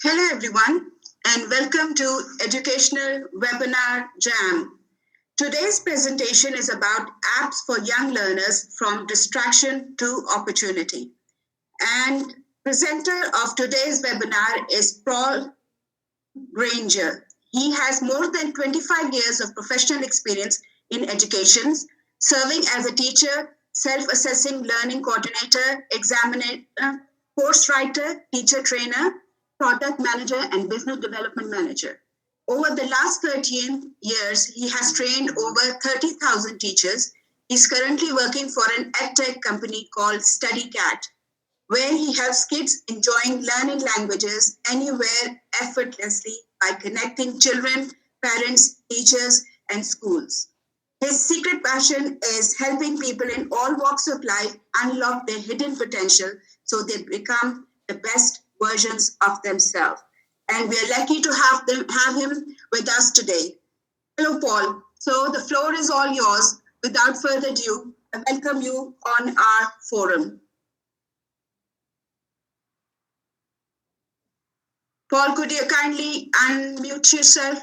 Hello everyone and welcome to Educational Webinar Jam. Today's presentation is about apps for young learners from distraction to opportunity. And presenter of today's webinar is Paul Granger. He has more than 25 years of professional experience in education, serving as a teacher, self-assessing learning coordinator, examiner, course writer, teacher trainer, product manager, and business development manager. Over the last 13 years, he has trained over 30,000 teachers. He's currently working for an edtech company called StudyCat, where he helps kids enjoying learning languages anywhere effortlessly by connecting children, parents, teachers, and schools. His secret passion is helping people in all walks of life unlock their hidden potential so they become the best versions of themselves. And we are lucky to have him with us today. Hello, Paul. So the floor is all yours. Without further ado, I welcome you on our forum. Paul, could you kindly unmute yourself?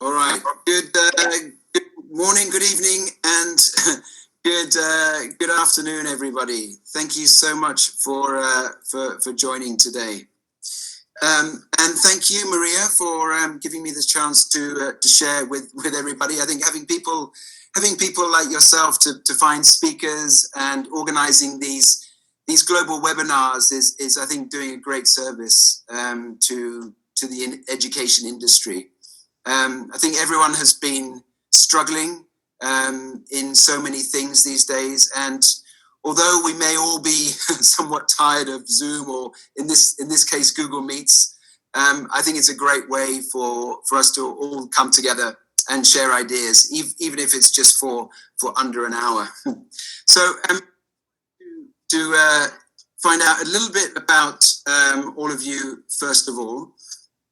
All right. Good morning, good evening, and good afternoon, everybody. Thank you so much for joining today, and thank you, Maria, for giving me this chance to share with everybody. I think having people like yourself to find speakers and organizing these global webinars is I think doing a great service to the education industry. I think everyone has been struggling in so many things these days, and although we may all be somewhat tired of Zoom or in this case Google Meets, I think it's a great way for us to all come together and share ideas, even if it's just for under an hour. So to find out a little bit about all of you, first of all,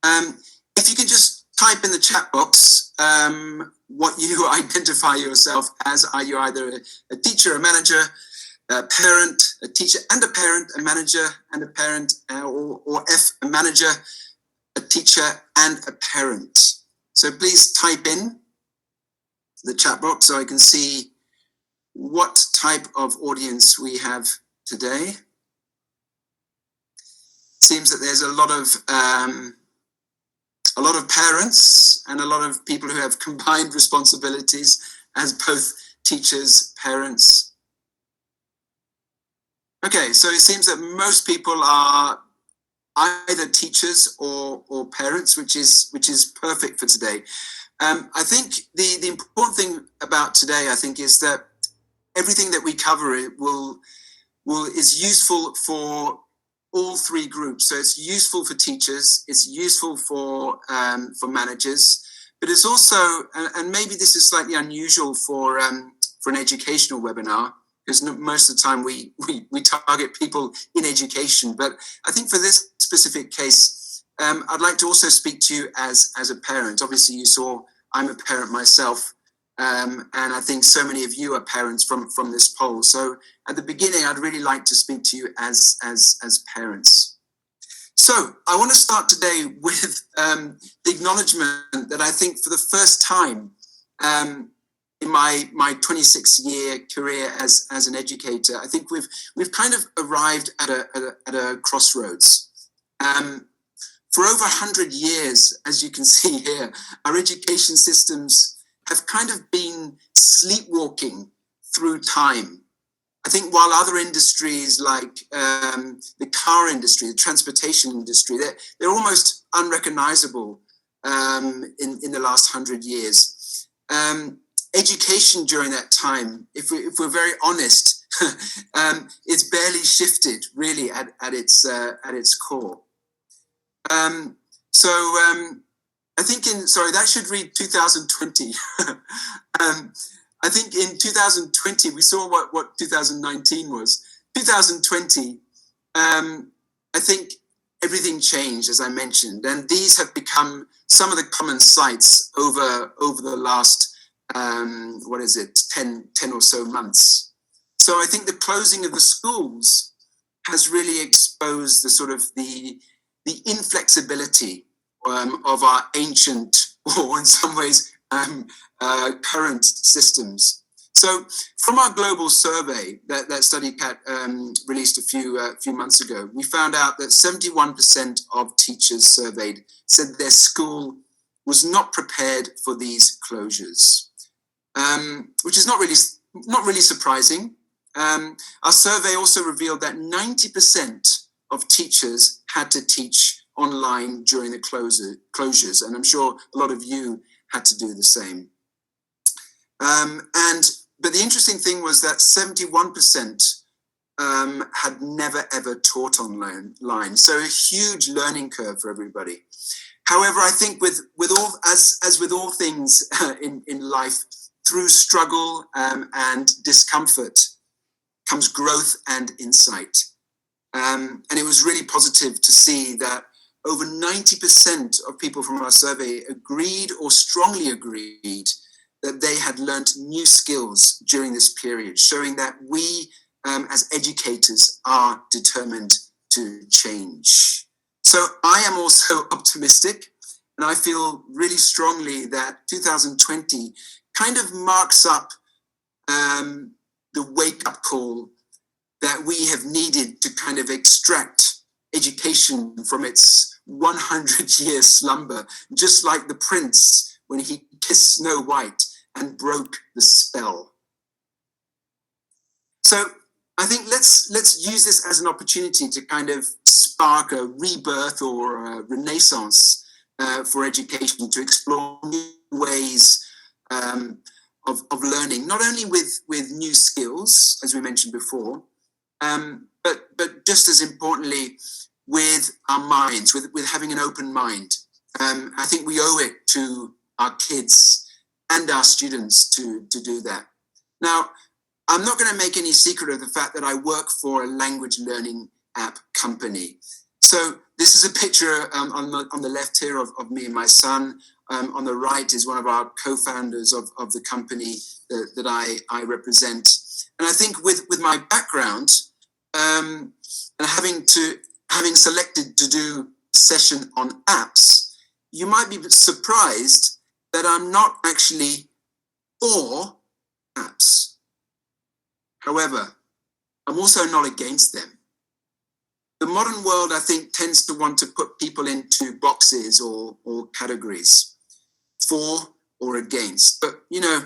if you can just type in the chat box what you identify yourself as. Are you either a teacher, a manager, a parent, a teacher and a parent, a manager and a parent, or F, a manager, a teacher and a parent? So please type in the chat box so I can see what type of audience we have today. Seems that there's a lot of parents and a lot of people who have combined responsibilities as both teachers, parents. Okay, so it seems that most people are either teachers or parents, which is perfect for today. I think the important thing about today, I think, is that everything that we cover is useful for all three groups. So it's useful for teachers, it's useful for managers, but it's also, and maybe this is slightly unusual for an educational webinar, because most of the time we target people in education. But I think for this specific case, I'd like to also speak to you as a parent. Obviously, you saw I'm a parent myself, and I think so many of you are parents from this poll. So at the beginning, I'd really like to speak to you as parents. So I want to start today with the acknowledgement that I think for the first time in my 26-year career as an educator, I think we've kind of arrived at a crossroads. For over 100 years, as you can see here, our education systems have kind of been sleepwalking through time. I think while other industries like the car industry, the transportation industry, they're almost unrecognizable in the last 100 years. Education during that time, if we're very honest, it's barely shifted really at its core. I think that should read 2020. I think in 2020, we saw what 2019 was. 2020, I think everything changed, as I mentioned, and these have become some of the common sights over the last 10 or so months. So I think the closing of the schools has really exposed the sort of the inflexibility of our ancient, or in some ways current systems. So from our global survey that StudyCat released a few months ago, we found out that 71% of teachers surveyed said their school was not prepared for these closures, which is not really surprising. Our survey also revealed that 90% of teachers had to teach online during the closures, and I'm sure a lot of you had to do the same. But the interesting thing was that 71% had never ever taught online, so a huge learning curve for everybody. However, I think with all as with all things in life, through struggle and discomfort comes growth and insight. And it was really positive to see that over 90% of people from our survey agreed or strongly agreed that they had learnt new skills during this period, showing that we as educators are determined to change. So I am also optimistic, and I feel really strongly that 2020 kind of marks up the wake-up call that we have needed to kind of extract education from its 100-year slumber, just like the prince when he kissed Snow White and broke the spell. So I think let's use this as an opportunity to kind of spark a rebirth or a renaissance for education, to explore new ways of learning, not only with new skills, as we mentioned before, but just as importantly, with our minds, with having an open mind. I think we owe it to our kids and our students to do that. Now, I'm not going to make any secret of the fact that I work for a language learning app company. So this is a picture on the left here of me and my son. On the right is one of our co-founders of the company that I represent. And I think with my background and having selected to do a session on apps, you might be surprised that I'm not actually for apps. However, I'm also not against them. The modern world, I think, tends to want to put people into boxes or categories, for or against. But, you know,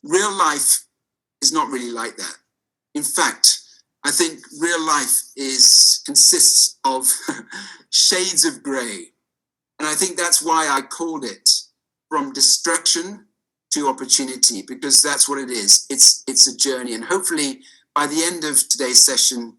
real life is not really like that. In fact, I think real life consists of shades of grey. And I think that's why I called it From Distraction to Opportunity, because that's what it is. It's a journey. And hopefully by the end of today's session,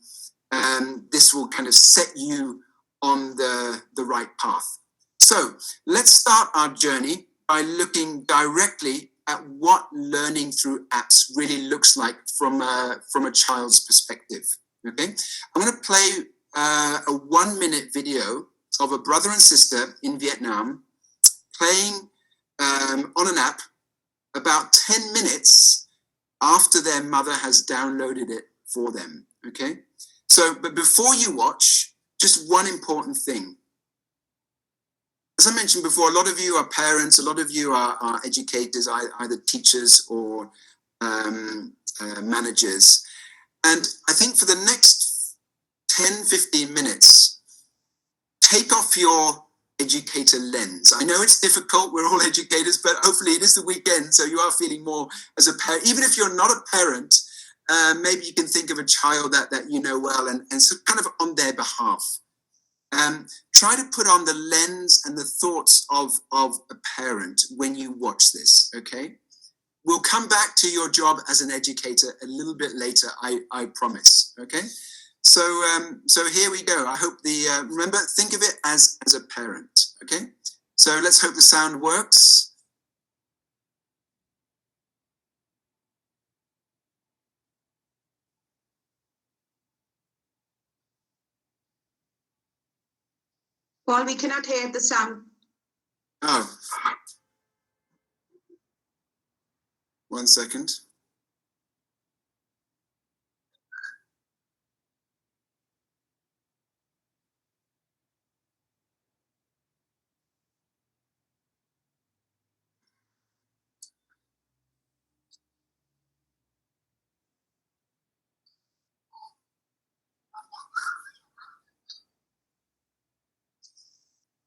this will kind of set you on the right path. So let's start our journey by looking directly at what learning through apps really looks like from a child's perspective. Okay, I'm going to play a 1-minute video of a brother and sister in Vietnam playing on an app about 10 minutes after their mother has downloaded it for them. Okay, so but before you watch, just one important thing. As I mentioned before, a lot of you are parents, a lot of you are educators, either teachers or managers. And I think for the next 10, 15 minutes, take off your educator lens. I know it's difficult, we're all educators, but hopefully it is the weekend, so you are feeling more as a parent. Even if you're not a parent, maybe you can think of a child that you know well and so kind of on their behalf. Try to put on the lens and the thoughts of a parent when you watch this, okay? We'll come back to your job as an educator a little bit later, I promise, okay? So here we go. I hope remember, think of it as a parent, okay? So let's hope the sound works. Paul, we cannot hear the sound. Oh. 1 second.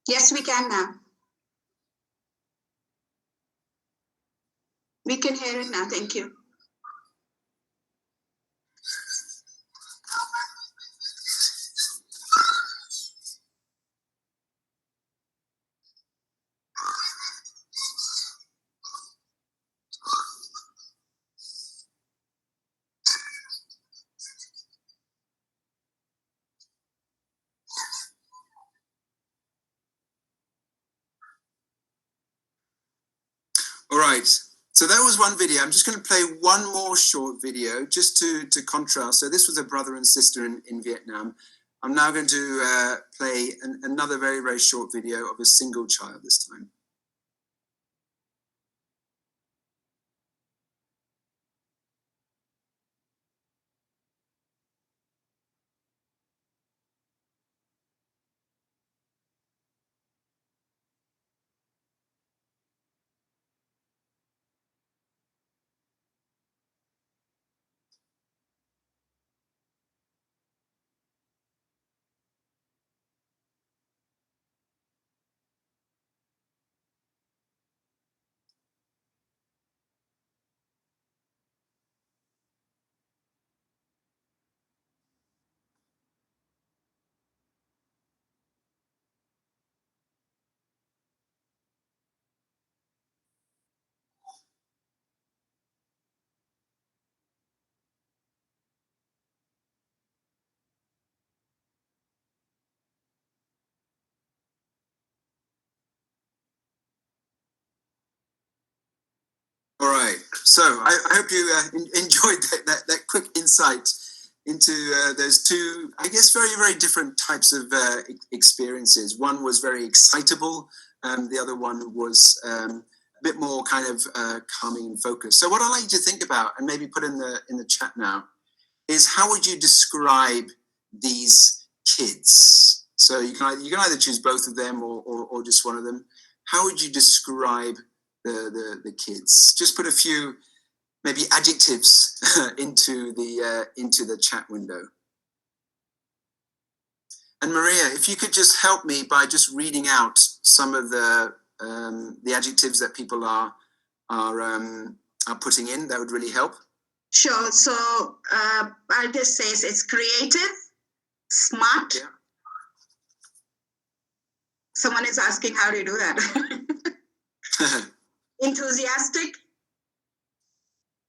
Yes, we can now. We can hear it now. Thank you. All right. So that was one video. I'm just going to play one more short video just to contrast. So this was a brother and sister in Vietnam. I'm now going to play another very, very short video of a single child this time. All right. So I hope you enjoyed that quick insight into those two, I guess, very, very different types of experiences. One was very excitable, the other one was a bit more kind of calming and focused. So what I'd like you to think about, and maybe put in the chat now, is how would you describe these kids? So you can either choose both of them or just one of them. How would you describe the kids? Just put a few maybe adjectives into the chat window. And Maria, if you could just help me by just reading out some of the adjectives that people are putting in, that would really help. Sure. So I'll just say it's creative, smart. Yeah. Someone is asking, how do you do that? Enthusiastic.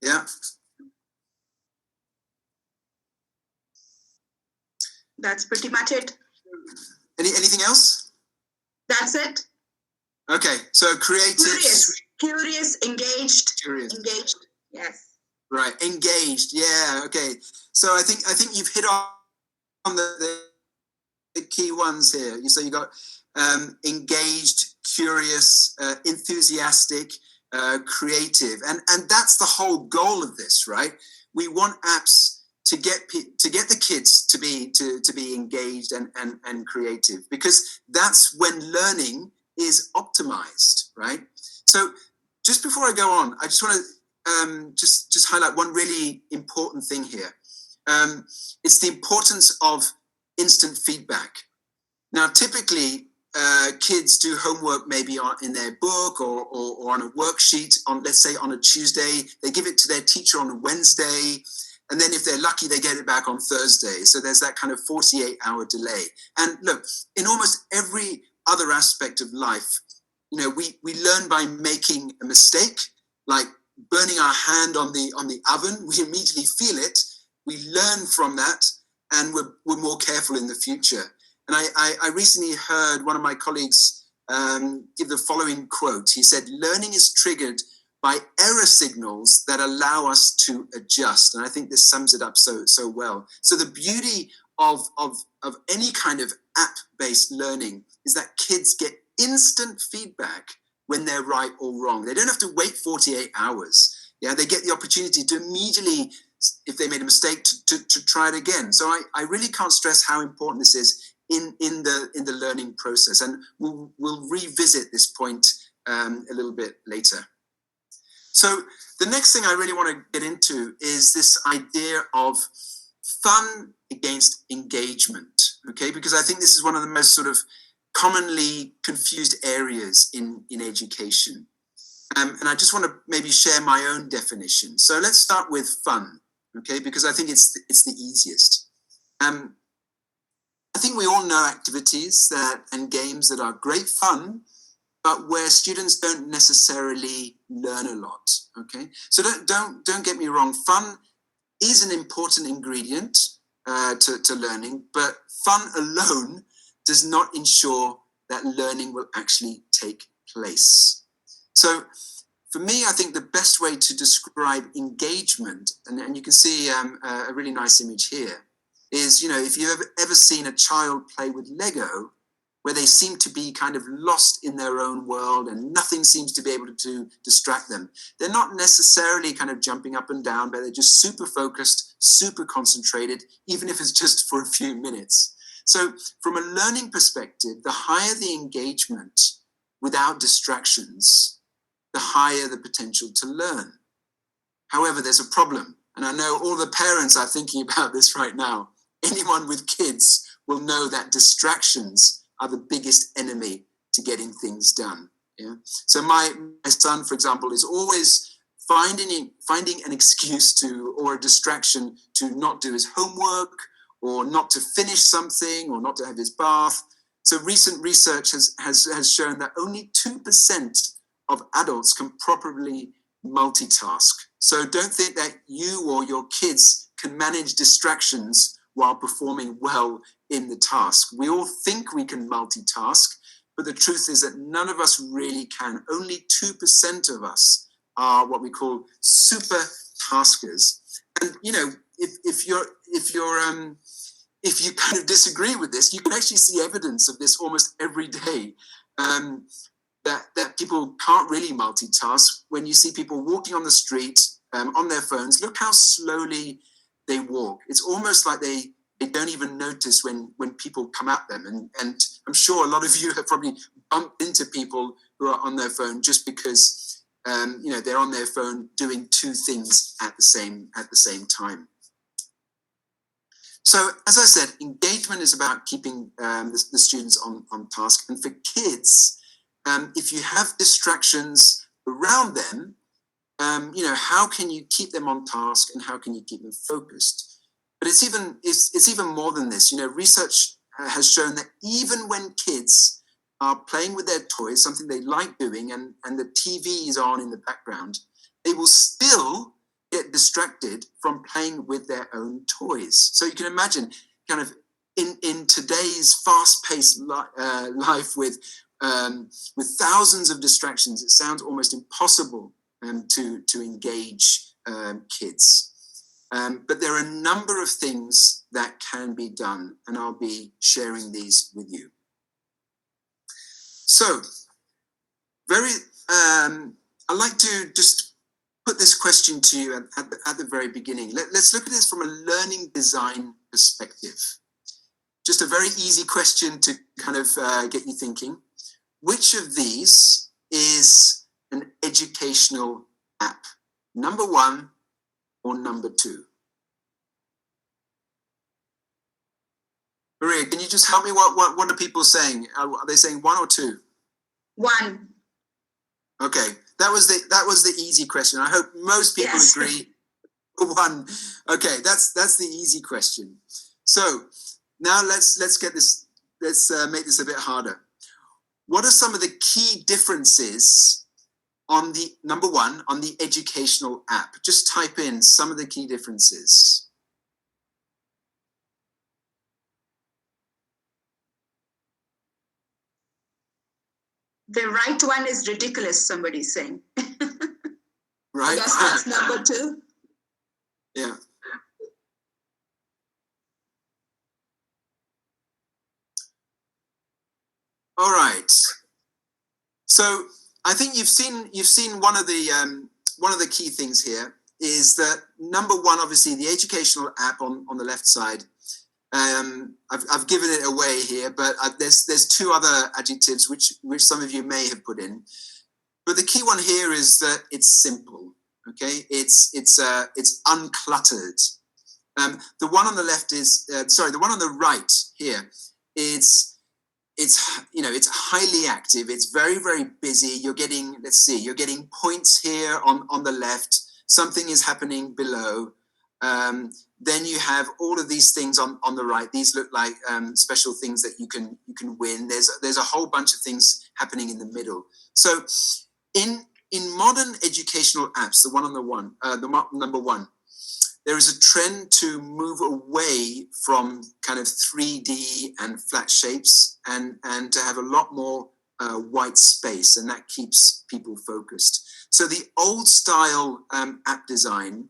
Yeah. That's pretty much it. Anything else? That's it. Okay, so creative. Curious, engaged. Curious. Engaged. Yes. Right, engaged. Yeah. Okay. So I think you've hit on the key ones here. So you got engaged, curious, enthusiastic, creative, and that's the whole goal of this, right? We want apps to get the kids to be engaged and creative, because that's when learning is optimized, right? So just before I go on, I just want to just highlight one really important thing here. It's the importance of instant feedback. Now, typically, kids do homework maybe in their book or on a worksheet on, let's say, on a Tuesday. They give it to their teacher on a Wednesday, and then if they're lucky, they get it back on Thursday. So there's that kind of 48-hour delay. And look, in almost every other aspect of life, we learn by making a mistake, like burning our hand on the oven. We immediately feel it. We learn from that, and we're more careful in the future. And I recently heard one of my colleagues give the following quote. He said, "Learning is triggered by error signals that allow us to adjust." And I think this sums it up so well. So the beauty of any kind of app-based learning is that kids get instant feedback when they're right or wrong. They don't have to wait 48 hours. Yeah, they get the opportunity to immediately, if they made a mistake, to try it again. So I really can't stress how important this is in the learning process. And we'll revisit this point a little bit later. So the next thing I really want to get into is this idea of fun against engagement, okay? Because I think this is one of the most sort of commonly confused areas in education. And I just want to maybe share my own definition. So let's start with fun, okay? Because I think it's the easiest. I think we all know activities and games that are great fun, but where students don't necessarily learn a lot, okay? So don't get me wrong, fun is an important ingredient to learning, but fun alone does not ensure that learning will actually take place. So for me, I think the best way to describe engagement, and you can see a really nice image here, is, if you've ever seen a child play with Lego, where they seem to be kind of lost in their own world and nothing seems to be able to distract them. They're not necessarily kind of jumping up and down, but they're just super focused, super concentrated, even if it's just for a few minutes. So from a learning perspective, the higher the engagement without distractions, the higher the potential to learn. However, there's a problem. And I know all the parents are thinking about this right now. Anyone with kids will know that distractions are the biggest enemy to getting things done. Yeah. So my son, for example, is always finding an excuse or a distraction to not do his homework, or not to finish something, or not to have his bath. So recent research has shown that only 2% of adults can properly multitask. So don't think that you or your kids can manage distractions while performing well in the task. We all think we can multitask, but the truth is that none of us really can. Only 2% of us are what we call super taskers. And if you kind of disagree with this, you can actually see evidence of this almost every day. That people can't really multitask. When you see people walking on the street on their phones, look how slowly they walk. It's almost like they don't even notice when people come at them. And I'm sure a lot of you have probably bumped into people who are on their phone just because they're on their phone doing two things at the same time. So as I said, engagement is about keeping the students on task. And for kids, if you have distractions around them, how can you keep them on task and how can you keep them focused? But it's even more than this. Research has shown that even when kids are playing with their toys, something they like doing, and the TV is on in the background, they will still get distracted from playing with their own toys. So you can imagine, kind of in today's fast-paced life with thousands of distractions, it sounds almost impossible to engage kids. But there are a number of things that can be done, and I'll be sharing these with you. So, I'd like to just put this question to you at the very beginning. Let's look at this from a learning design perspective. Just a very easy question to kind of get you thinking. Which of these is an educational app? Number one or number two? Maria, can you just help me? What are people saying? Are they saying one or two? One. Okay, that was the easy question. I hope most people agree. One. Okay, that's the easy question. So now let's get this. Let's make this a bit harder. What are some of the key differences on the number one on the educational app? Just type in some of the key differences. The right one is ridiculous, somebody's saying. Right. I guess that's number two. Yeah. All right. So I think you've seen one of the key things here is that number one, obviously the educational app on the left side. I've given it away here, but there's two other adjectives which some of you may have put in. But the key one here is that it's simple. Okay, it's uncluttered. The one on the left is the one on the right here. It's highly active. It's very, very busy. You're getting points here on the left. Something is happening below. Then you have all of these things on the right. These look like special things that you can win. There's a whole bunch of things happening in the middle. So in modern educational apps, the number one, there is a trend to move away from kind of 3D and flat shapes and to have a lot more white space, and that keeps people focused. So the old style app design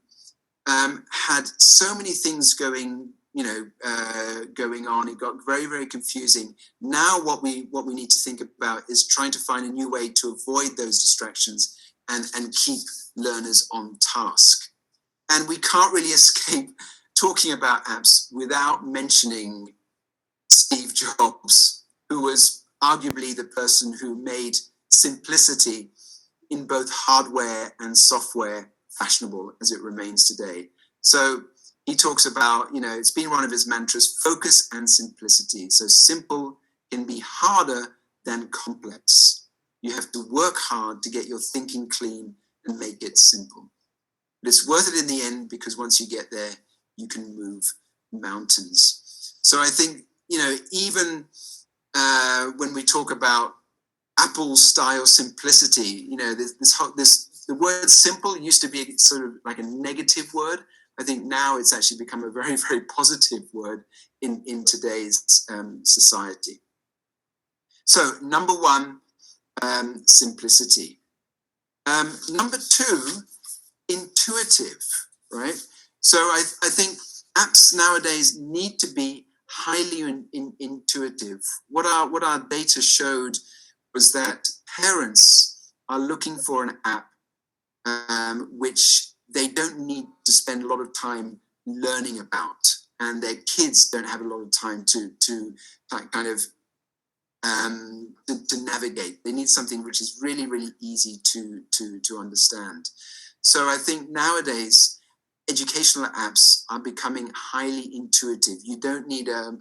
had so many things going on. It got very, very confusing. Now what we need to think about is trying to find a new way to avoid those distractions and keep learners on task. And we can't really escape talking about apps without mentioning Steve Jobs, who was arguably the person who made simplicity in both hardware and software fashionable as it remains today. So he talks about, it's been one of his mantras, focus and simplicity. So simple can be harder than complex. You have to work hard to get your thinking clean and make it simple. But it's worth it in the end, because once you get there, you can move mountains. So I think, even when we talk about Apple style simplicity, the word simple used to be sort of like a negative word. I think now it's actually become a very, very positive word in today's society. So number one, simplicity. Number two, intuitive, right? So I think apps nowadays need to be highly intuitive. What our data showed was that parents are looking for an app which they don't need to spend a lot of time learning about, and their kids don't have a lot of time to navigate. They need something which is really, really easy to understand. So I think nowadays educational apps are becoming highly intuitive. You don't need a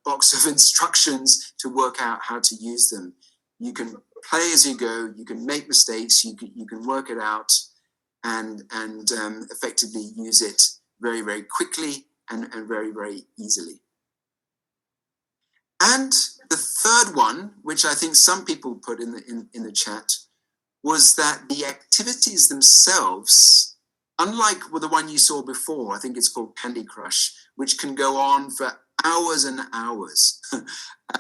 box of instructions to work out how to use them. You can play as you go. You can make mistakes. You can work it out and effectively use it very, very quickly and very, very easily. And the third one, which I think some people put in the chat, was that the activities themselves, unlike the one you saw before, I think it's called Candy Crush, which can go on for hours and hours.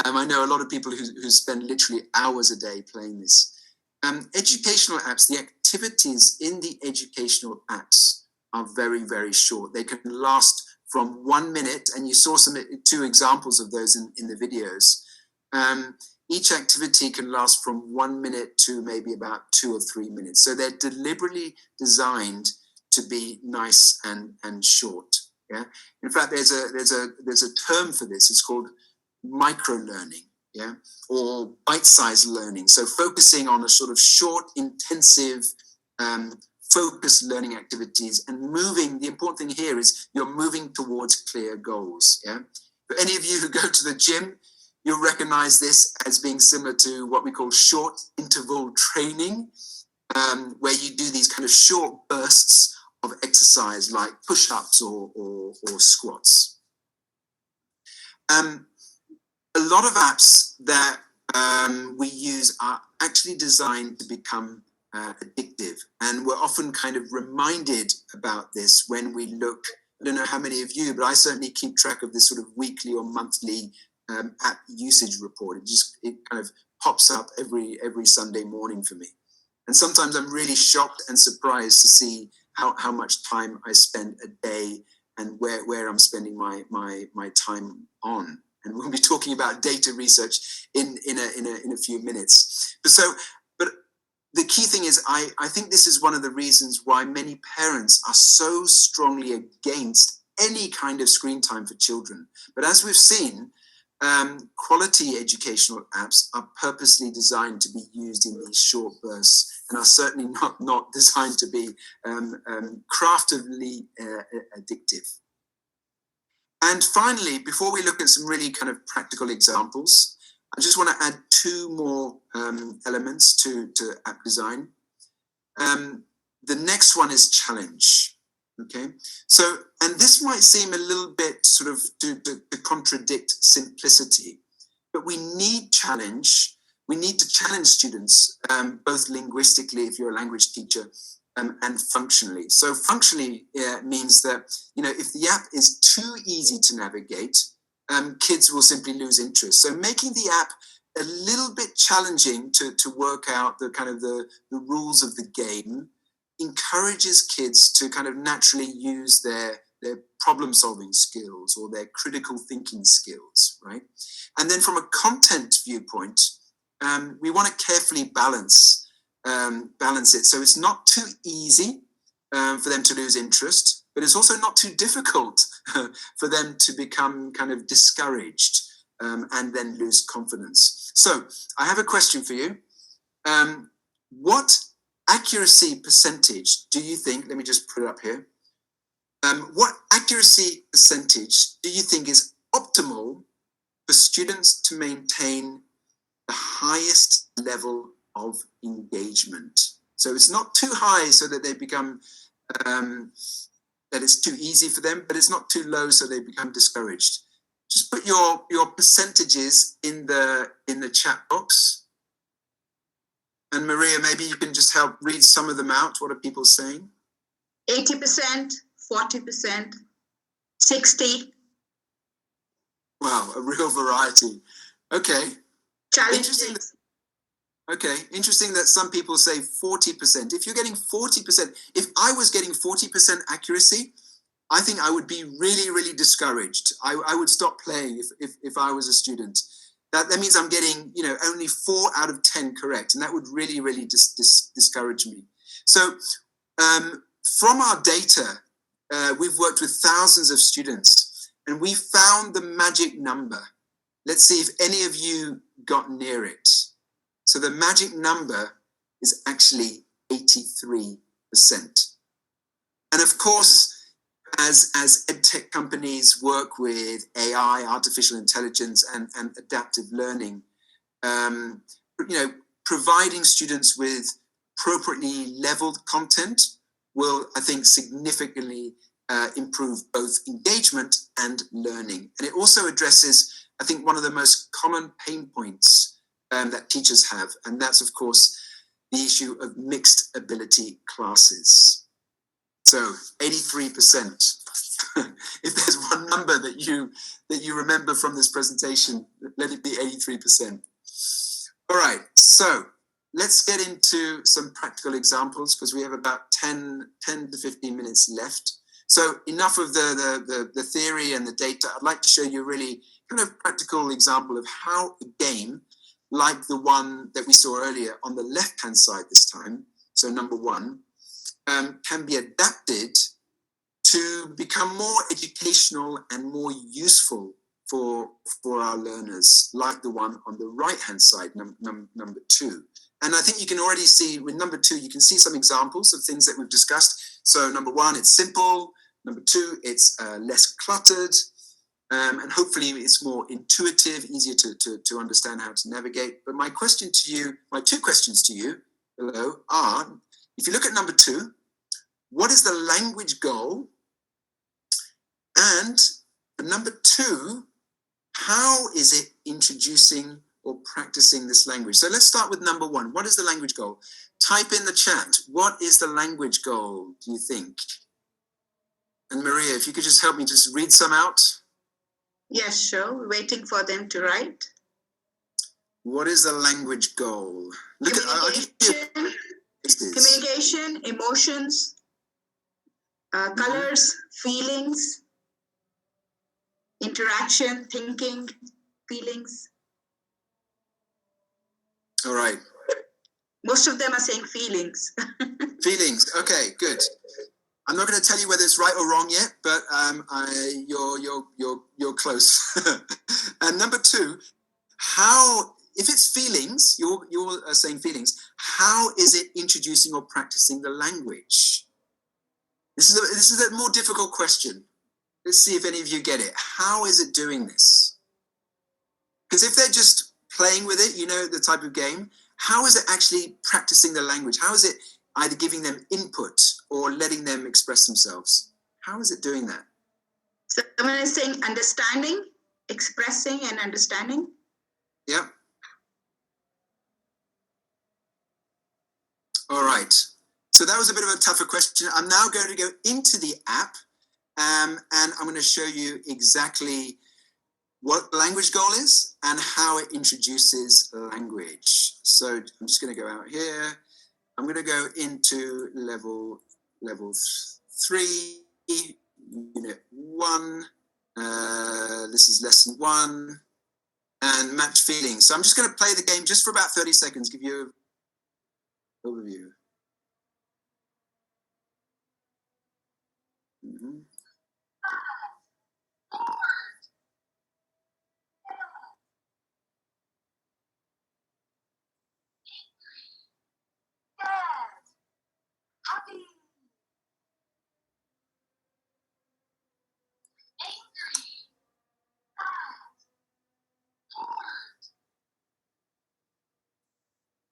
I know a lot of people who spend literally hours a day playing this. Educational apps, the activities in the educational apps are very, very short. They can last from 1 minute, and you saw two examples of those in the videos. Each activity can last from 1 minute to maybe about 2 or 3 minutes. So they're deliberately designed to be nice and short. Yeah. In fact, there's a term for this. It's called micro learning. Yeah, or bite-sized learning. So focusing on a sort of short, intensive, focused learning activities and moving. The important thing here is you're moving towards clear goals. Yeah. For any of you who go to the gym, you'll recognize this as being similar to what we call short interval training, where you do these kind of short bursts of exercise like push-ups or squats. A lot of apps that we use are actually designed to become addictive, and we're often kind of reminded about this when we look. I don't know how many of you, but I certainly keep track of this sort of weekly or monthly app usage report. It kind of pops up every Sunday morning for me, and sometimes I'm really shocked and surprised to see how much time I spend a day and where I'm spending my time on. and we'll be talking about data research in a few minutes. But the key thing is, I think this is one of the reasons why many parents are so strongly against any kind of screen time for children. But as we've seen, quality educational apps are purposely designed to be used in these short bursts and are certainly not designed to be craftily addictive. And finally, before we look at some really kind of practical examples, I just want to add two more elements to app design. The next one is challenge. Okay, so, and this might seem a little bit sort of to contradict simplicity, but we need challenge. We need to challenge students, both linguistically, if you're a language teacher, and functionally. So functionally means that, if the app is too easy to navigate, kids will simply lose interest. So making the app a little bit challenging to work out the rules of the game encourages kids to kind of naturally use their problem-solving skills or their critical thinking skills, right? And then from a content viewpoint, we want to carefully balance it. So it's not too easy for them to lose interest, but it's also not too difficult for them to become kind of discouraged and then lose confidence. So I have a question for you. What accuracy percentage do you think, let me just put it up here. What accuracy percentage do you think is optimal for students to maintain the highest level of engagement? So it's not too high so that they become, that it's too easy for them, but it's not too low so they become discouraged. Just put your percentages in the chat box. And Maria, maybe you can just help read some of them out. What are people saying? 80%, 40%, 60%. Wow, a real variety. Okay. Challenging. Interesting that some people say 40%. If you're getting 40%, if I was getting 40% accuracy, I think I would be really, really discouraged. I would stop playing if I was a student. That means I'm getting, only 4 out of 10 correct, and that would really, really discourage me. So from our data, we've worked with thousands of students, and we found the magic number. Let's see if any of you got near it. So the magic number is actually 83%. And of course, as edtech companies work with AI, artificial intelligence, and adaptive learning, providing students with appropriately leveled content will, I think, significantly improve both engagement and learning. And it also addresses, I think, one of the most common pain points that teachers have, and that's, of course, the issue of mixed ability classes. So 83%. If there's one number that you remember from this presentation, let it be 83%. All right, so let's get into some practical examples because we have about 10 to 15 minutes left. So enough of the theory and the data. I'd like to show you a really kind of practical example of how a game like the one that we saw earlier on the left-hand side this time, so number 1, can be adapted to become more educational and more useful for our learners, like the one on the right-hand side, number 2. And I think you can already see with number 2, you can see some examples of things that we've discussed. So number 1, it's simple. Number 2, it's less cluttered. And hopefully it's more intuitive, easier to understand how to navigate. But my two questions to you below are, if you look at number 2, what is the language goal? And number 2, how is it introducing or practicing this language? So let's start with number 1. What is the language goal? Type in the chat. What is the language goal, do you think? And Maria, if you could just help me just read some out. Yes, sure. We're waiting for them to write. What is the language goal? Look Communication, emotions, colors, feelings, interaction, thinking, feelings? All right. Most of them are saying feelings. Feelings. Okay, good. I'm not going to tell you whether it's right or wrong yet, but you're close. And number two, if it's feelings, you're saying feelings. How is it introducing or practicing the language? This is a more difficult question. Let's see if any of you get it. How is it doing this? Because if they're just playing with it, the type of game, how is it actually practicing the language? How is it either giving them input or letting them express themselves? How is it doing that? So someone is saying understanding, expressing and understanding. Yeah. All right. So that was a bit of a tougher question. I'm now going to go into the app and I'm going to show you exactly what the language goal is and how it introduces language. So I'm just going to go out here. I'm going to go into level 3, unit 1. This is lesson 1 and match feelings. So I'm just going to play the game just for about 30 seconds, give you an overview. Mm-hmm.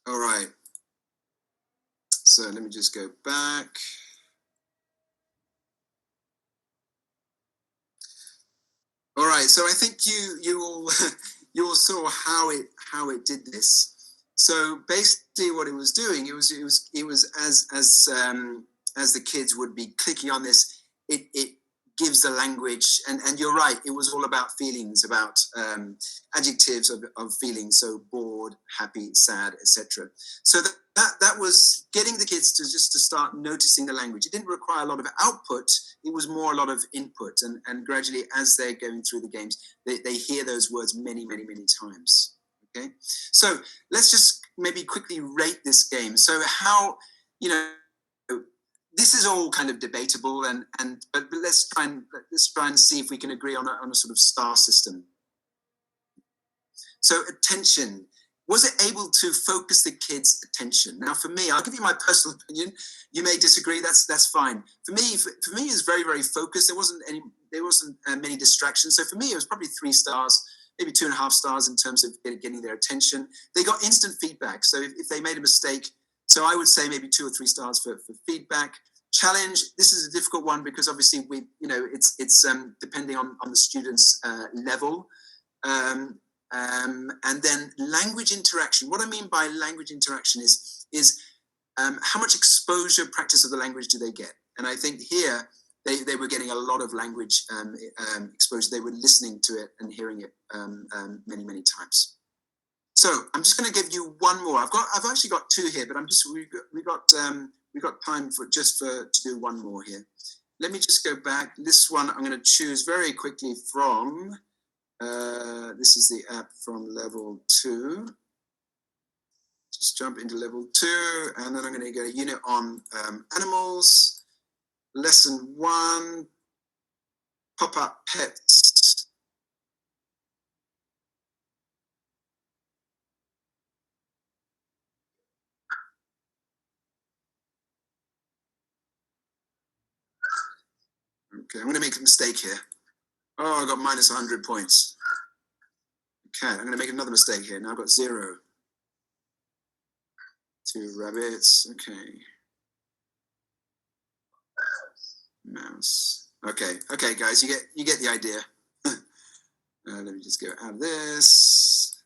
All right. So let me just go back. All right. So I think you all saw how it did this. So basically, what it was doing, it was as the kids would be clicking on this, it gives the language, and you're right, it was all about feelings, about adjectives of feelings, so bored, happy, sad, etc. So that was getting the kids to start noticing the language. It didn't require a lot of output, it was more a lot of input, and gradually as they're going through the games, they hear those words many times. Okay, so let's just maybe quickly rate this game. So how, this is all kind of debatable, but let's try and see if we can agree on a sort of star system. So attention, was it able to focus the kids' attention? Now, for me, I'll give you my personal opinion. You may disagree. That's fine. For me, it was very, very focused. There wasn't many distractions. So for me, it was probably 3 stars, maybe 2.5 stars in terms of getting their attention. They got instant feedback. So if they made a mistake, so I would say maybe 2 or 3 stars for feedback. Challenge, this is a difficult one because obviously it's depending on the student's level. And then language interaction. What I mean by language interaction is how much exposure, practice of the language do they get? And I think here they were getting a lot of language exposure. They were listening to it and hearing it many times. So I'm just going to give you one more. I've actually got 2 here, but we got time to do one more here. Let me just go back. This one I'm going to choose very quickly from. This is the app from level 2. Just jump into level 2, and then I'm going to go unit on animals. Lesson 1, pop-up pets. Okay, I'm going to make a mistake here. Oh, I got minus 100 points. Okay, I'm going to make another mistake here. Now I've got 0. 2 rabbits. Okay. Mouse. Okay, guys, you get the idea. Let me just go out of this.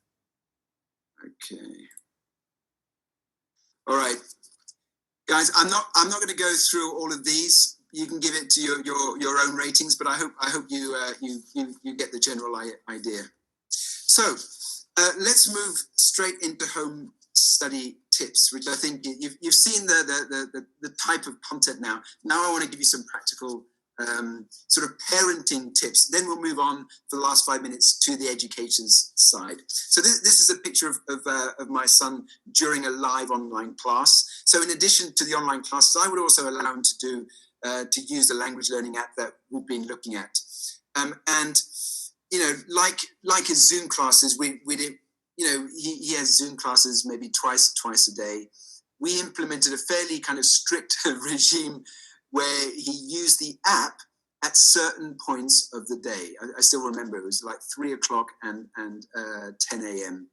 Okay. All right, guys. I'm not going to go through all of these. You can give it to your own ratings, but I hope you get the general idea. So let's move straight into home study tips, which I think you've seen the type of content now. Now I want to give you some practical sort of parenting tips. Then we'll move on for the last 5 minutes to the educator's side. So this is a picture of my son during a live online class. So in addition to the online classes, I would also allow him to use the language learning app that we've been looking at. And you know, like his Zoom classes, we did, you know, he has Zoom classes maybe twice a day. We implemented a fairly kind of strict regime where he used the app at certain points of the day. I still remember it was like 3 o'clock and 10 a.m.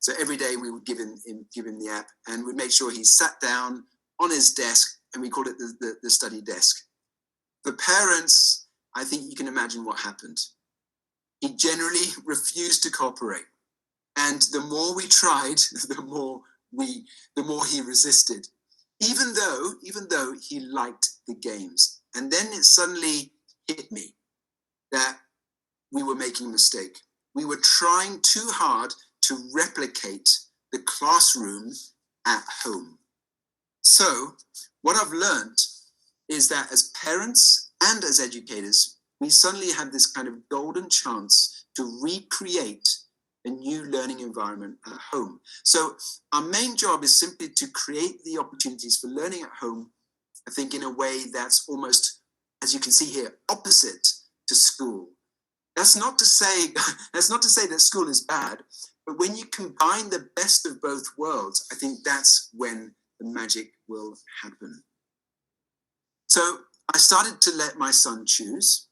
So every day we would give him the app, and we'd make sure he sat down on his desk, and we called it the study desk. For parents, I think you can imagine what happened. He generally refused to cooperate, and the more we tried, the more he resisted, even though he liked the games. And then it suddenly hit me that we were making a mistake. We were trying too hard to replicate the classroom at home. So what I've learned is that as parents and as educators, we suddenly have this kind of golden chance to recreate a new learning environment at home. So our main job is simply to create the opportunities for learning at home, I think, in a way that's almost, as you can see here, opposite to school. That's not to say that school is bad, but when you combine the best of both worlds, I think that's when the magic will happen. So I started to let my son choose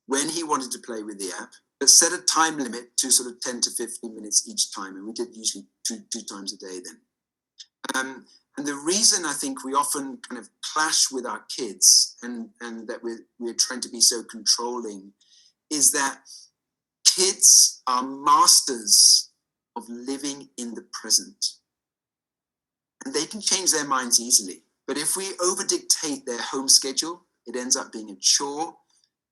when he wanted to play with the app, but set a time limit to sort of 10 to 15 minutes each time. And we did usually two times a day then. And the reason I think we often kind of clash with our kids and that we're trying to be so controlling is that kids are masters of living in the present. And they can change their minds easily. But if we over-dictate their home schedule, it ends up being a chore,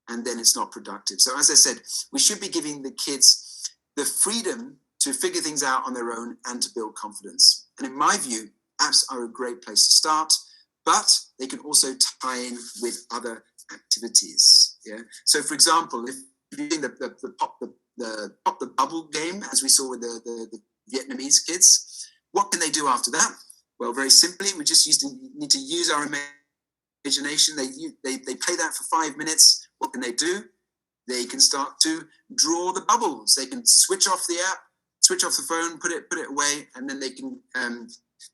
and then it's not productive. So as I said, we should be giving the kids the freedom to figure things out on their own and to build confidence. And in my view, apps are a great place to start, but they can also tie in with other activities. Yeah. So for example, if you're doing the pop the bubble game, as we saw with the Vietnamese kids, what can they do after that? Well, very simply, we just need to use our imagination. They play that for 5 minutes. What can they do? They can start to draw the bubbles. They can switch off the app, switch off the phone, put it away, and then they can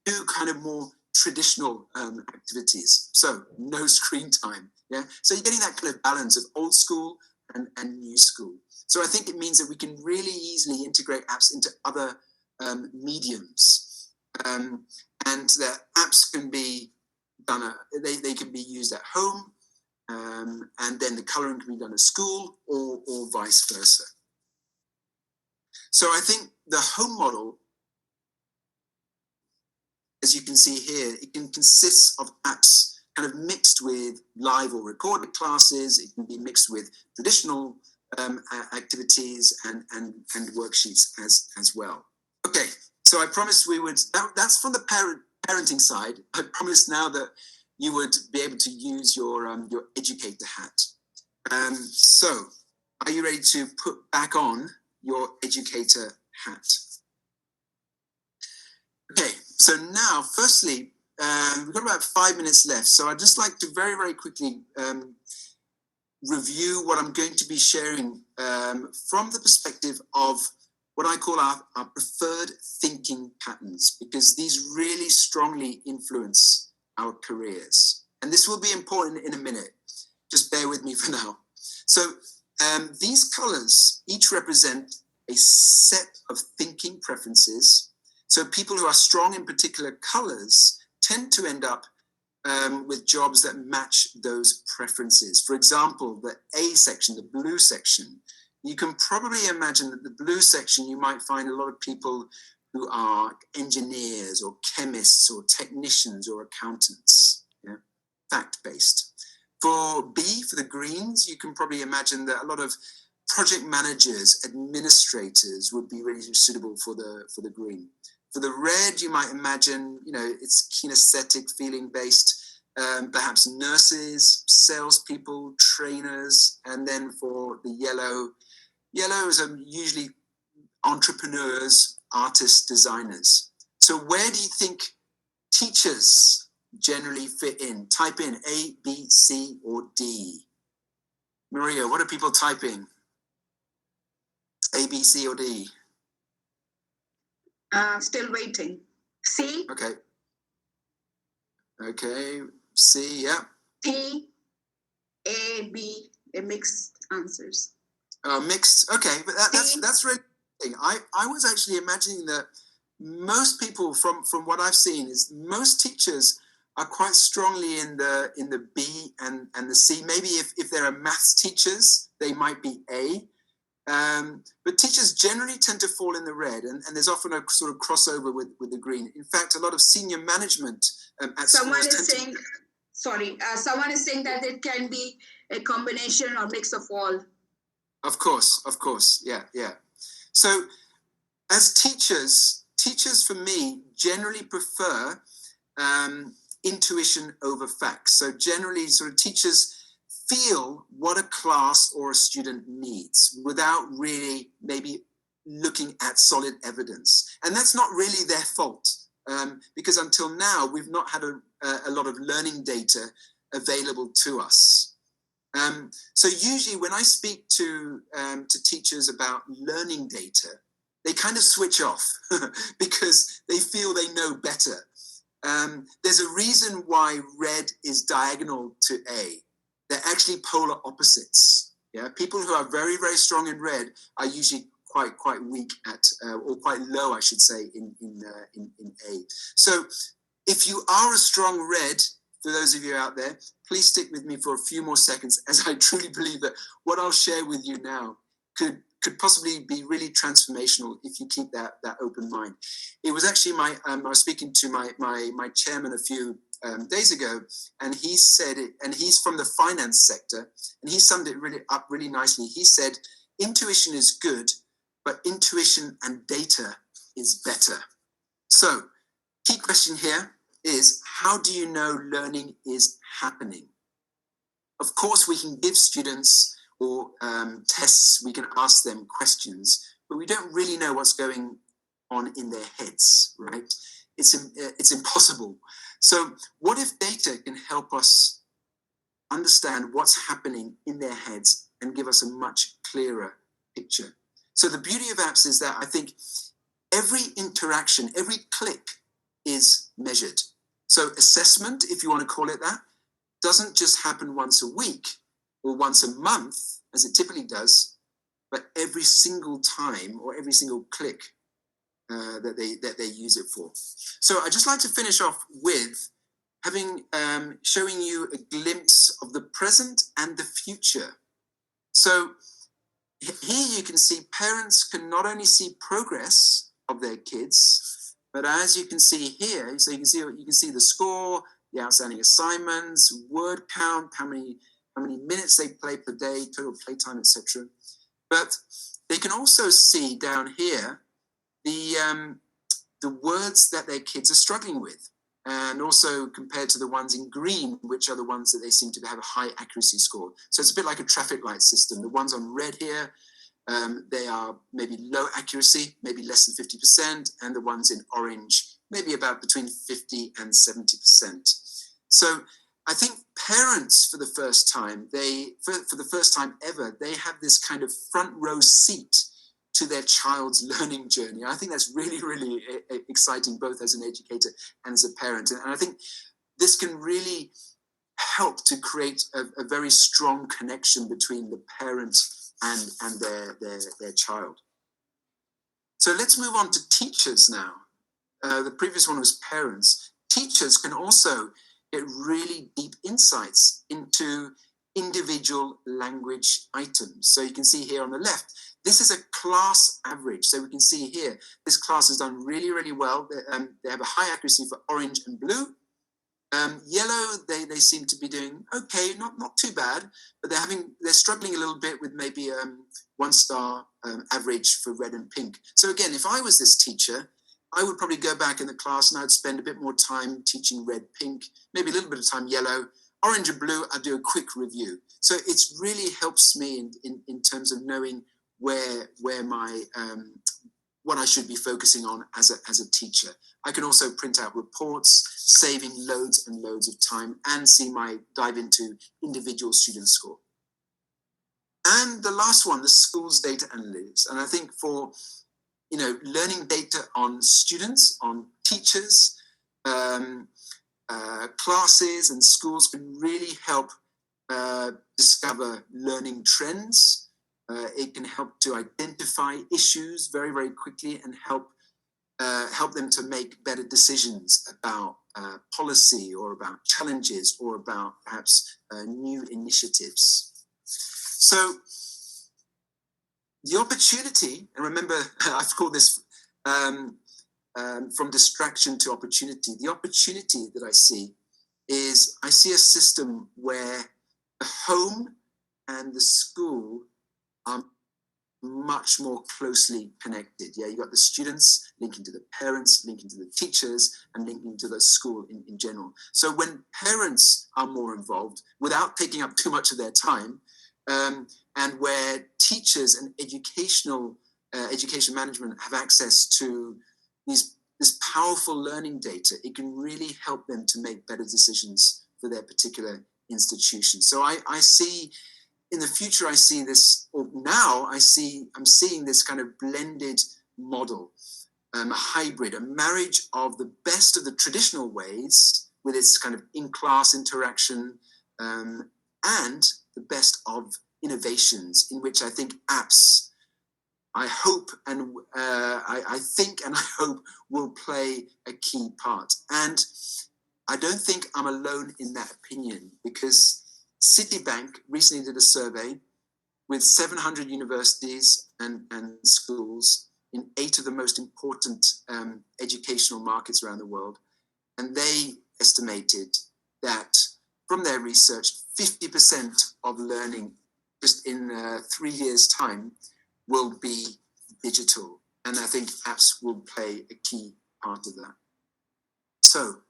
do kind of more traditional activities. So no screen time. Yeah. So you're getting that kind of balance of old school and new school. So I think it means that we can really easily integrate apps into other mediums, and that apps can be done. They can be used at home, and then the colouring can be done at school, or vice versa. So I think the home model, as you can see here, it can consist of apps kind of mixed with live or recorded classes. It can be mixed with traditional activities and worksheets as well. Okay, so I promised we would, that's from the parenting side. I promised now that you would be able to use your educator hat. So are you ready to put back on your educator hat? Okay, so now, firstly, we've got about 5 minutes left. So I'd just like to very, very quickly review what I'm going to be sharing from the perspective of what I call our preferred thinking patterns, because these really strongly influence our careers. And this will be important in a minute. Just bear with me for now. So these colors each represent a set of thinking preferences. So people who are strong in particular colors tend to end up with jobs that match those preferences. For example, the A section, the blue section, you can probably imagine that the blue section, you might find a lot of people who are engineers or chemists or technicians or accountants, yeah? Fact-based. For B, for the greens, you can probably imagine that a lot of project managers, administrators would be really suitable for the green. For the red, you might imagine, it's kinesthetic, feeling-based perhaps nurses, salespeople, trainers, and then for the yellows are usually entrepreneurs, artists, designers. So where do you think teachers generally fit in? Type in A, B, C, or D. Maria, what are people typing? A, B, C, or D? Still waiting. C. Okay. Okay. C, yeah. T, A, B, mixed answers. Mixed. Okay, but that's really interesting. I was actually imagining that most people, from what I've seen, is most teachers are quite strongly in the B and the C. Maybe if there are maths teachers, they might be A. But teachers generally tend to fall in the red, and there's often a sort of crossover with the green. In fact, a lot of senior management at someone schools is saying, someone is saying that it can be a combination or mix of all. Of course, yeah. So, as teachers for me generally prefer intuition over facts. So generally, sort of teachers feel what a class or a student needs without really maybe looking at solid evidence. And that's not really their fault, because until now, we've not had a lot of learning data available to us. So usually when I speak to teachers about learning data, they kind of switch off because they feel they know better. There's a reason why red is diagonal to A. They're actually polar opposites. Yeah, people who are very, very strong in red are usually quite weak at, or quite low, I should say, in A. So if you are a strong red, for those of you out there, please stick with me for a few more seconds, as I truly believe that what I'll share with you now could possibly be really transformational if you keep that open mind. It was actually I was speaking to my chairman a few days ago, and he said it, and he's from the finance sector, and he summed it up really nicely. He said, intuition is good, but intuition and data is better. So, key question here is, how do you know learning is happening? Of course, we can give students or tests, we can ask them questions, but we don't really know what's going on in their heads, right? It's impossible. So what if data can help us understand what's happening in their heads and give us a much clearer picture? So the beauty of apps is that I think every interaction, every click is measured. So assessment, if you want to call it that, doesn't just happen once a week or once a month, as it typically does, but every single time or every single click that they use it for. So I'd just like to finish off with showing you a glimpse of the present and the future. So here you can see parents can not only see progress of their kids, but as you can see here, so you can see the score, the outstanding assignments, word count, how many minutes they play per day, total playtime, etc. But they can also see down here the words that their kids are struggling with, and also compared to the ones in green, which are the ones that they seem to have a high accuracy score. So it's a bit like a traffic light system. The ones on red here, they are maybe low accuracy, maybe less than 50%, and the ones in orange, maybe about between 50 and 70%. So I think parents, for the first time, for the first time ever, they have this kind of front row seat to their child's learning journey. I think that's really, really exciting, both as an educator and as a parent. And I think this can really help to create a very strong connection between the parent and their child. So let's move on to teachers now. The previous one was parents. Teachers can also get really deep insights into individual language items. So you can see here on the left, this is a class average. So we can see here, this class has done really, really well. They have a high accuracy for orange and blue. Yellow, they seem to be doing okay, not too bad, but they're struggling a little bit with maybe 1-star average for red and pink. So again, if I was this teacher, I would probably go back in the class and I'd spend a bit more time teaching red, pink, maybe a little bit of time yellow, orange and blue. I'd do a quick review. So it's really helps me in terms of knowing where my what I should be focusing on as a teacher. I can also print out reports, saving loads and loads of time, and dive into individual student score. And the last one, the school's data analytics. And I think for learning data on students, on teachers, classes and schools can really help discover learning trends. It can help to identify issues very, very quickly and help them to make better decisions about policy or about challenges or about perhaps new initiatives. So the opportunity, and remember, I've called this from distraction to opportunity. The opportunity that I see is I see a system where the home and the school are much more closely connected. Yeah, you got the students linking to the parents, linking to the teachers, and linking to the school in general. So when parents are more involved without taking up too much of their time, and where teachers and education management have access to this powerful learning data, it can really help them to make better decisions for their particular institution. So I see in the future, I see this, or now I'm seeing this kind of blended model, a hybrid, a marriage of the best of the traditional ways with its kind of in-class interaction, and the best of innovations, in which I think apps, I hope and I think and I hope will play a key part. And I don't think I'm alone in that opinion, because Citibank recently did a survey with 700 universities and schools in 8 of the most important educational markets around the world. And they estimated that from their research, 50% of learning just in 3 years' time will be digital. And I think apps will play a key part of that. So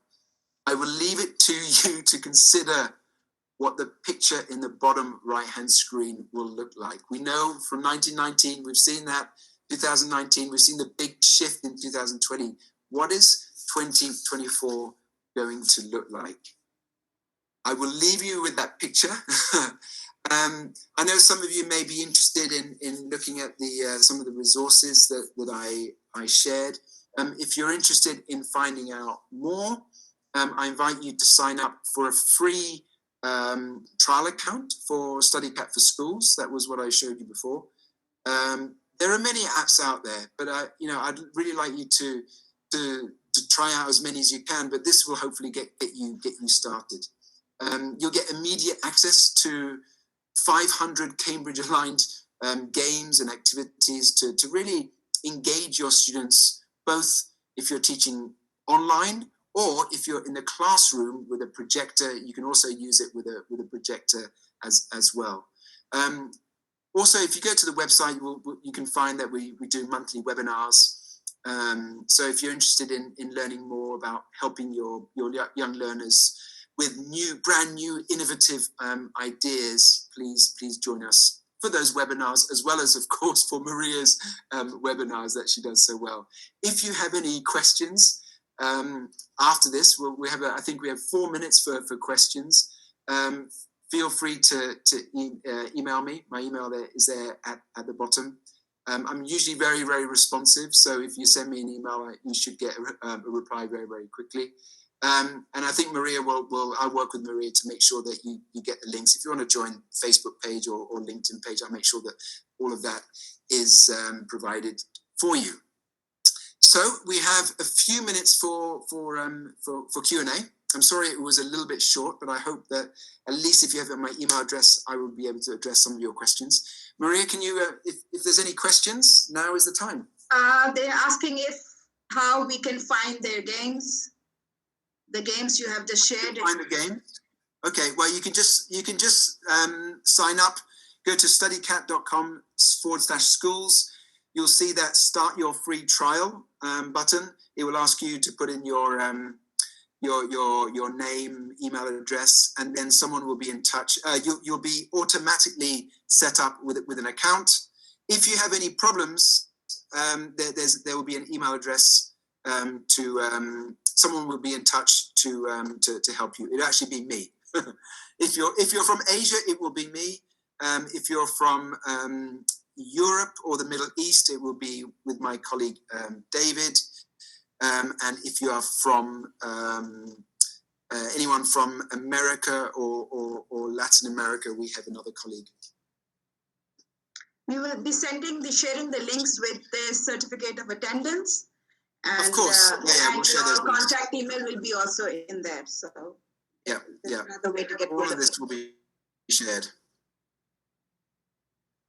I will leave it to you to consider what the picture in the bottom right-hand screen will look like. We know from 1919, we've seen that, 2019, we've seen the big shift in 2020. What is 2024 going to look like? I will leave you with that picture. I know some of you may be interested in looking at some of the resources that I shared. If you're interested in finding out more, I invite you to sign up for a free trial account for StudyCat for Schools. That was what I showed you before. There are many apps out there, but I'd really like you to try out as many as you can. But this will hopefully get you started. You'll get immediate access to 500 Cambridge-aligned games and activities to really engage your students, both if you're teaching online or if you're in the classroom with a projector. You can also use it with a projector as well. Also, if you go to the website, you can find that we do monthly webinars. So if you're interested in learning more about helping your young learners with brand new, innovative ideas, please join us for those webinars, as well as, of course, for Maria's webinars that she does so well. If you have any questions after this, I think we have 4 minutes for questions. Feel free to email me. My email is there at the bottom. I'm usually very, very responsive, so if you send me an email, you should get a reply very, very quickly. And I think Maria I'll work with Maria to make sure that you get the links. If you want to join Facebook page or LinkedIn page, I'll make sure that all of that is provided for you. So we have a few minutes for Q&A. I'm sorry it was a little bit short, but I hope that at least if you have my email address, I will be able to address some of your questions. Maria, can you, if there's any questions, now is the time. They're asking how we can find their games. The games you have just shared. Find the game. Okay. Well, you can just sign up. Go to studycat.com/schools. you'll see that start your free trial button. It will ask you to put in your name, email address, and then someone will be in touch. You'll be automatically set up with an account. If you have any problems, there will be an email address someone will be in touch to help you. It'll actually be me. If you're from Asia, it will be me. If you're from Europe or the Middle East, it will be with my colleague David. And if you are from anyone from America or Latin America, we have another colleague. We will be sharing the links with the certificate of attendance. And, of course, and we'll share those your contact email will be also in there. So another way to get all of this will be shared.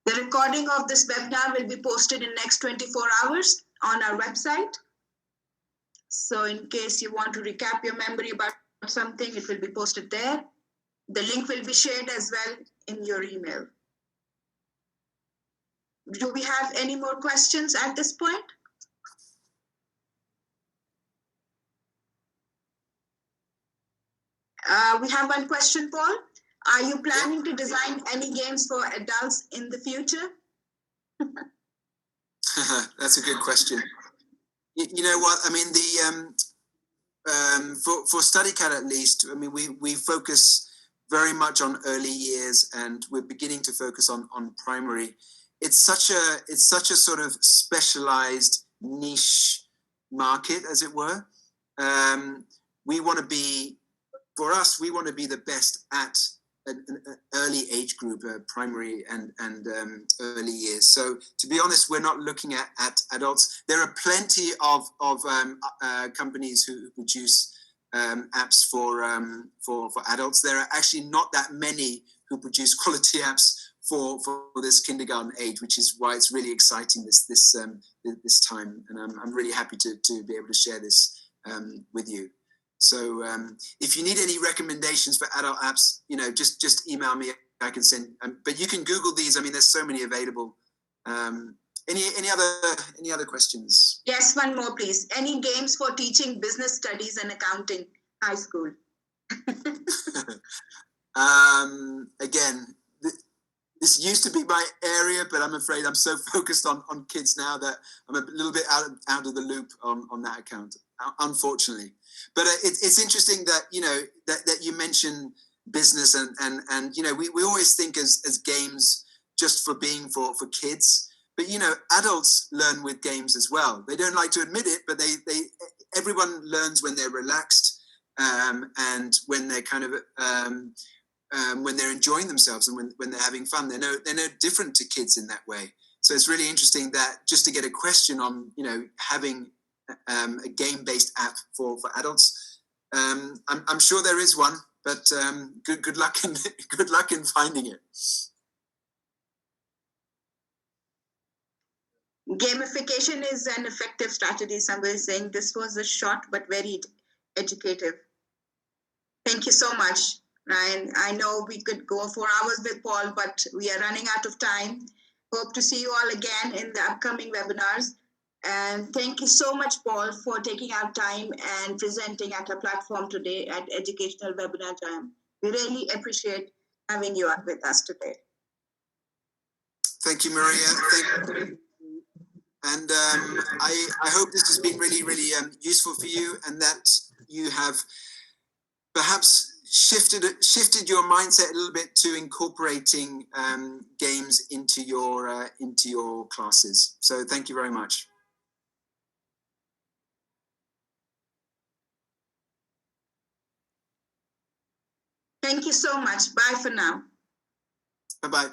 The recording of this webinar will be posted in next 24 hours on our website. So in case you want to recap your memory about something, it will be posted there. The link will be shared as well in your email. Do we have any more questions at this point? We have one question, Paul. Are you planning to design any games for adults in the future? That's a good question. You know what? I mean, for StudyCat at least, I mean, we focus very much on early years, and we're beginning to focus on primary. It's such a sort of specialized niche market, as it were. We want to be, for us, we want to be the best at an early age group, primary and early years. So to be honest, we're not looking at adults. There are plenty of companies who produce apps for adults. There are actually not that many who produce quality apps for this kindergarten age, which is why it's really exciting this time. And I'm really happy to be able to share this with you. So if you need any recommendations for adult apps, you know, just email me. I can send. But you can Google these. I mean, there's so many available. Any other questions? Yes, one more, please. Any games for teaching business studies and accounting, high school? Again, this used to be my area, but I'm afraid I'm so focused on kids now that I'm a little bit out of the loop on that account, unfortunately. But it's interesting that, you know, that you mention business and you know, we always think as games just for being for kids, but you know, adults learn with games as well. They don't like to admit it, but everyone learns when they're relaxed and when they're kind of when they're enjoying themselves and when they're having fun. They're no different to kids in that way. So it's really interesting that just to get a question on, you know, having a game-based app for adults. I'm sure there is one, but good luck in finding it. Gamification is an effective strategy. Somebody is saying this was a short but very educative. Thank you so much, Ryan. I know we could go for hours with Paul, but we are running out of time. Hope to see you all again in the upcoming webinars. And thank you so much, Paul, for taking out time and presenting at our platform today at Educational Webinar Jam. We really appreciate having you with us today. Thank you, Maria. Thank you. And I hope this has been really, really useful for you, and that you have perhaps shifted your mindset a little bit to incorporating games into your classes. So thank you very much. Thank you so much. Bye for now. Bye-bye.